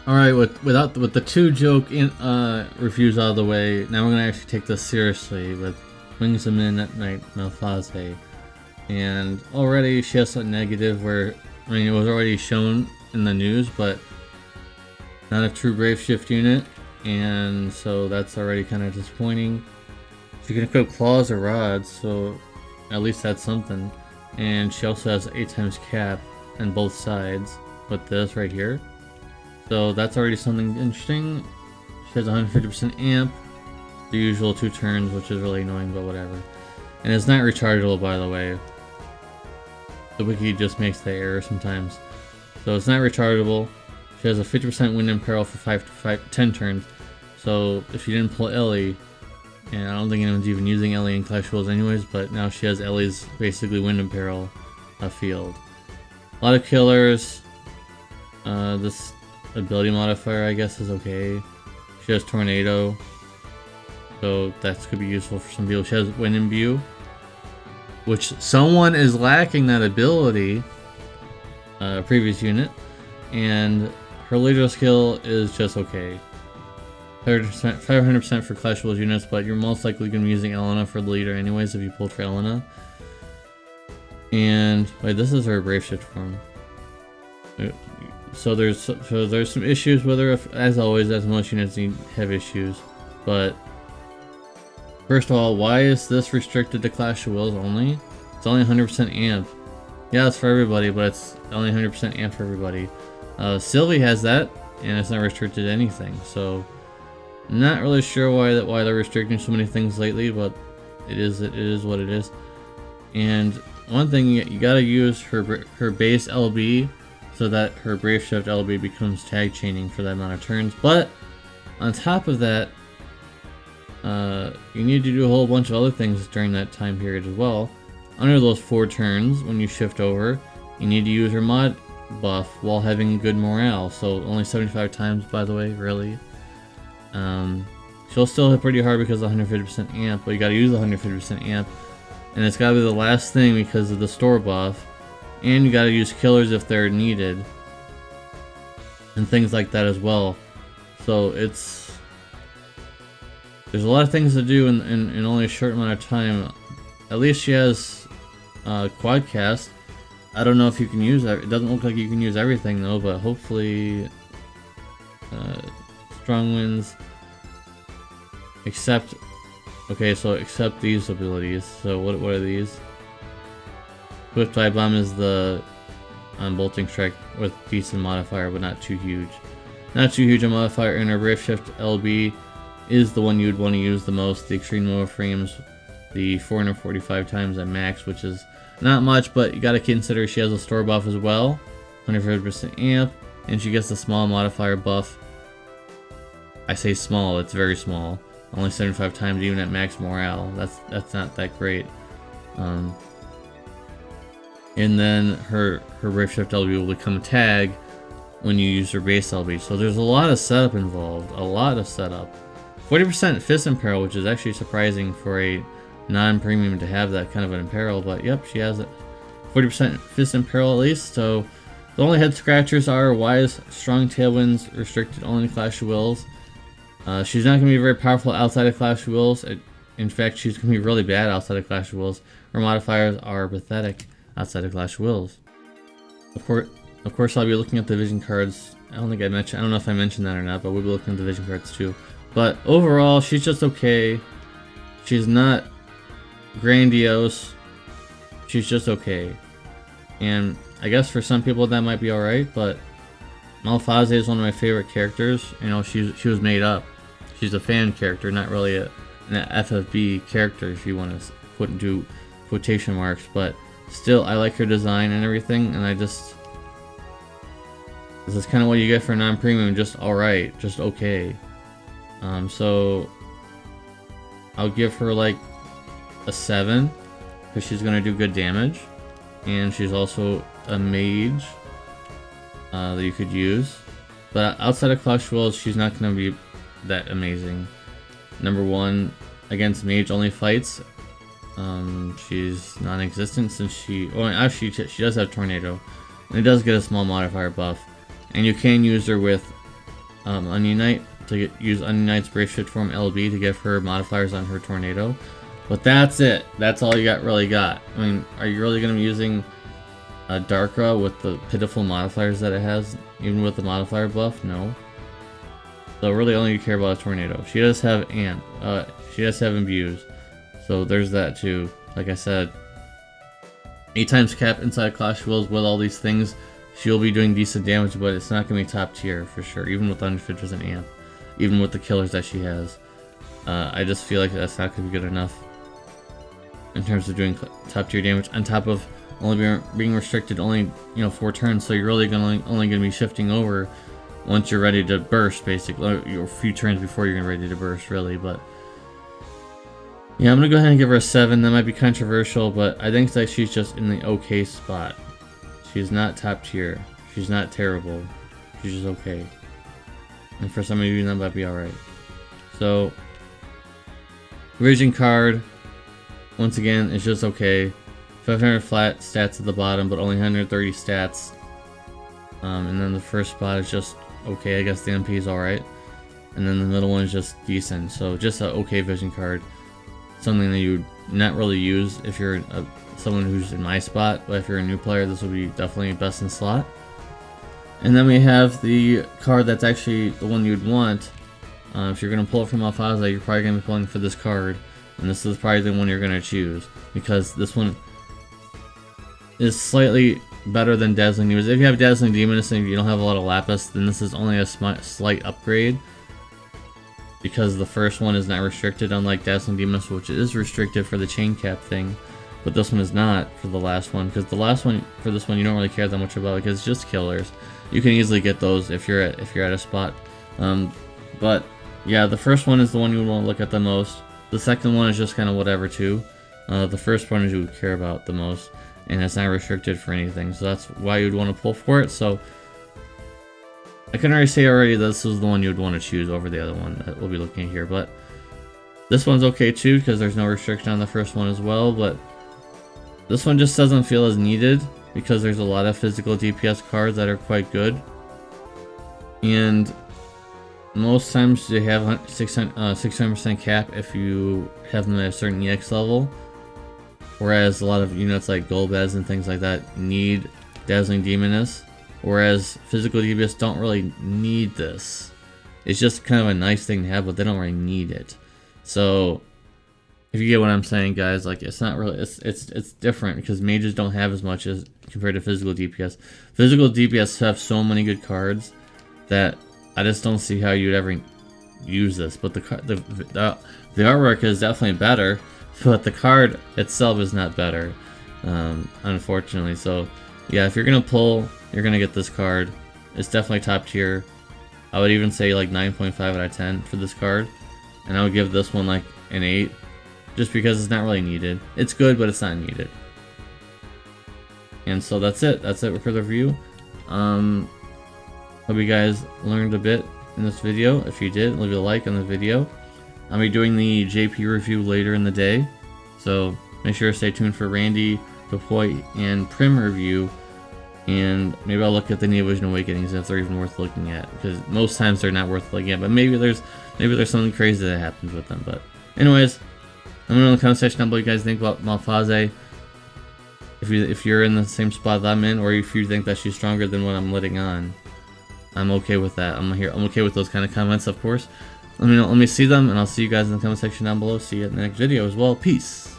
Alright, with the two joke reviews out of the way, now we're gonna actually take this seriously with Wings of Midnight Malphasie. And already she has a negative where, I mean, it was already shown in the news, but not a true Brave Shift unit, and so that's already kind of disappointing. She can equip claws or rods, so at least that's something. And she also has 8 times cap on both sides with this right here. So that's already something interesting. She has 150% amp, the usual 2 turns, which is really annoying, but whatever. And it's not rechargeable, by the way. The wiki just makes the error sometimes. So it's not rechargeable. She has a 50% wind imperil for 10 turns. So if you didn't pull Ellie, and I don't think anyone's even using Ellie in Clash Royale anyways, but now she has Ellie's basically wind imperil field. A lot of killers. This ability modifier, I guess, is okay. She has Tornado, so that could be useful for some people. She has Wind Imbue, which someone is lacking that ability, previous unit, and her leader skill is just okay. 500% for Clash Royale units, but you're most likely going to be using Elena for the leader anyways if you pulled for Elena. And wait, this is her Brave Shift form. So there's some issues with her, as always, as most units have issues. But first of all, why is this restricted to Clash of Wills only? It's only 100% amp. Yeah, it's for everybody, but it's only 100% amp for everybody. Sylvie has that, and it's not restricted to anything. So not really sure why they're restricting so many things lately, but it is what it is. And one thing, you gotta use her base LB so that her Brave Shift LB becomes tag chaining for that amount of turns. But on top of that, you need to do a whole bunch of other things during that time period as well. Under those 4 turns, when you shift over, you need to use her mod buff while having good morale. So only 75 times, by the way, really. She'll still hit pretty hard because of 150% amp, but you gotta use the 150% amp. And it's gotta be the last thing because of the store buff. And you gotta use killers if they're needed. And things like that as well. So there's a lot of things to do in only a short amount of time. At least she has Quadcast. I don't know if you can use that. It doesn't look like you can use everything though, but hopefully Strong Winds. Except these abilities. So what are these? Swift Dive Bomb is the bolting strike with decent modifier, but not too huge. Not too huge a modifier, and our Brave Shift LB is the one you'd want to use the most. The Extreme Nova Frames, the 445 times at max, which is not much, but you gotta consider she has a store buff as well, 150% amp, and she gets the small modifier buff. I say small, it's very small. Only 75 times even at max morale. That's not that great. And then her Brave Shift LB will become a tag when you use her base LB. So there's a lot of setup involved. A lot of setup. 40% Fist Imperil, which is actually surprising for a non-premium to have that kind of an imperil, but yep, she has it. 40% Fist Imperil at least, so the only head scratchers are Wise, Strong Tailwinds, restricted only to Clash of Wills. She's not going to be very powerful outside of Clash of Wills. In fact, she's going to be really bad outside of Clash of Wills. Her modifiers are pathetic outside of Clash of Wills. Of course, I'll be looking at the vision cards. I don't know if I mentioned that or not, but we'll be looking at the vision cards too. But overall, she's just okay. She's not grandiose. She's just okay. And I guess for some people that might be alright, but Malphasie is one of my favorite characters. You know, she was made up. She's a fan character, not really an FFB character, if you want to put into quotation marks. But still, I like her design and everything, and this is kind of what you get for non-premium, just alright, just okay. So I'll give her like a 7, because she's going to do good damage, and she's also a mage that you could use. But outside of Clash of Wills, she's not going to be that amazing. Number 1, against mage only fights, she's non-existent since she does have Tornado, and it does get a small modifier buff, and you can use her with Ununite to use Ununite's Brave Shift Form LB to give her modifiers on her Tornado. But that's it. That's all you really got. I mean, are you really going to be using a Darkra with the pitiful modifiers that it has, even with the modifier buff? No. So really all you care about is Tornado. She does have she does have Imbues. So there's that too. Like I said, 8 times cap inside Clash Wills with all these things. She'll be doing decent damage, but it's not going to be top tier for sure, even with Unfit as an amp. Even with the killers that she has. I just feel like that's not going to be good enough in terms of doing top tier damage, on top of only being restricted only 4 turns, so you're really only going to be shifting over once you're ready to burst, basically, a few turns before you're ready to burst, really. But yeah, I'm going to go ahead and give her a 7. That might be controversial, but I think that she's just in the okay spot. She's not top tier. She's not terrible. She's just okay. And for some of you, that might be alright. So, Vision card, once again, it's just okay. 500 flat stats at the bottom, but only 130 stats. And then the first spot is just okay. I guess the MP is alright. And then the middle one is just decent. So, just an okay vision card. Something that you would not really use if you're someone who's in my spot, but if you're a new player, this would be definitely best in slot. And then we have the card that's actually the one you'd want. If you're going to pull it from Malphasie, you're probably going to be pulling for this card. And this is probably the one you're going to choose, because this one is slightly better than Dazzling Demoness. If you have Dazzling Demoness and you don't have a lot of Lapis, then this is only a slight upgrade, because the first one is not restricted, unlike Dazzling Demoness, which is restricted for the chain cap thing. But this one is not for the last one, because the last one, for this one, you don't really care that much about, because it's just killers. You can easily get those if you're at a spot. But yeah, the first one is the one you would want to look at the most. The second one is just kind of whatever too. The first one is you would care about the most, and it's not restricted for anything, so that's why you'd want to pull for it. So I can already say already that this is the one you would want to choose over the other one that we'll be looking at here. But this one's okay too, because there's no restriction on the first one as well. But this one just doesn't feel as needed, because there's a lot of physical DPS cards that are quite good, and most times they have 600% cap if you have them at a certain EX level, whereas a lot of units like Golbez and things like that need Dazzling Demoness, whereas physical DPS don't really need this. It's just kind of a nice thing to have, but they don't really need it. So if you get what I'm saying, guys, like, it's not really, it's different, because mages don't have as much as compared to physical DPS. Physical DPS have so many good cards that I just don't see how you'd ever use this. But the artwork is definitely better, but the card itself is not better, unfortunately. So yeah, if you're gonna pull, you're gonna get this card. It's definitely top tier. I would even say like 9.5 out of 10 for this card, and I would give this one like an 8. Just because it's not really needed. It's good, but it's not needed. And so that's it. That's it for the review. Hope you guys learned a bit in this video. If you did, leave a like on the video. I'll be doing the JP review later in the day, so make sure to stay tuned for Randy, Depoy, and Prim review. And maybe I'll look at the Neovision Awakenings if they're even worth looking at, because most times they're not worth looking at. But maybe there's something crazy that happens with them. But anyways, let me know in the comment section down below what you guys think about Malphasie. If you're in the same spot that I'm in, or if you think that she's stronger than what I'm letting on, I'm okay with that. I'm okay with those kind of comments, of course. Let me know. Let me see them, and I'll see you guys in the comment section down below. See you in the next video as well. Peace.